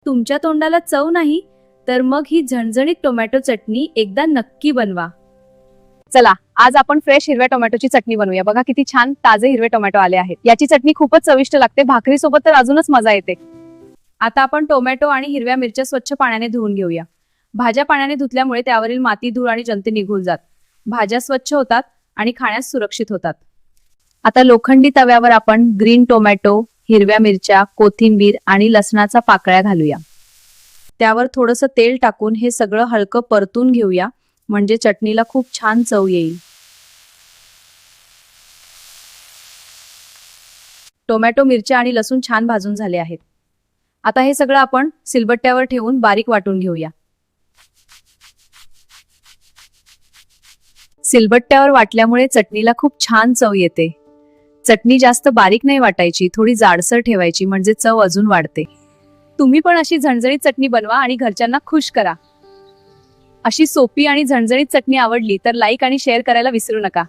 तुमच्या तोंडाला चव नाही तर मग ही झणझणीत टोमॅटो चटणी एकदा नक्की बनवा। चला आज आपण फ्रेश हिरव्या टोमॅटोची चटणी बनवूया। बघा किती छान ताजे हिरवे टोमॅटो आले आहेत। याची चटणी खूपच चविष्ट लागते, भाकरी सोबत तर अजूनच मजा येते। आता आपण टोमॅटो आणि हिरव्या मिरच्या स्वच्छ पाण्याने धुवून घेऊया। भाज्या पाण्याने धुतल्यामुळे त्यावरील माती, धूळ आणि जंतू निघून जात। भाज्या स्वच्छ होतात आणि खाण्यास सुरक्षित होतात। आता लोखंडी तव्यावर आपण ग्रीन टोमॅटो, हिरव्या मिरच्या, कोथिंबीर आणि लसणाचा पाकळ्या घालूया। त्यावर थोडंसं तेल टाकून हे सगळं हलकं परतून घेऊया, म्हणजे चटणीला खूप छान चव येईल। टोमॅटो, मिरच्या आणि लसूण छान भाजून झाले आहेत। आता हे सगळं आपण सिलबट्ट्यावर ठेवून बारीक वाटून घेऊया। सिलबट्ट्यावर वाटल्यामुळे चटणीला खूप छान चव येते। चटणी जास्त बारीक नाही वाटायची, थोडी जाडसर ठेवायची, म्हणजे चव अजून वाढते। तुम्ही पण अशी झणझणीत चटणी बनवा आणि घरच्यांना खुश करा। अशी सोपी आणि झणझणीत चटणी आवडली तर लाईक आणि शेअर करायला विसरू नका।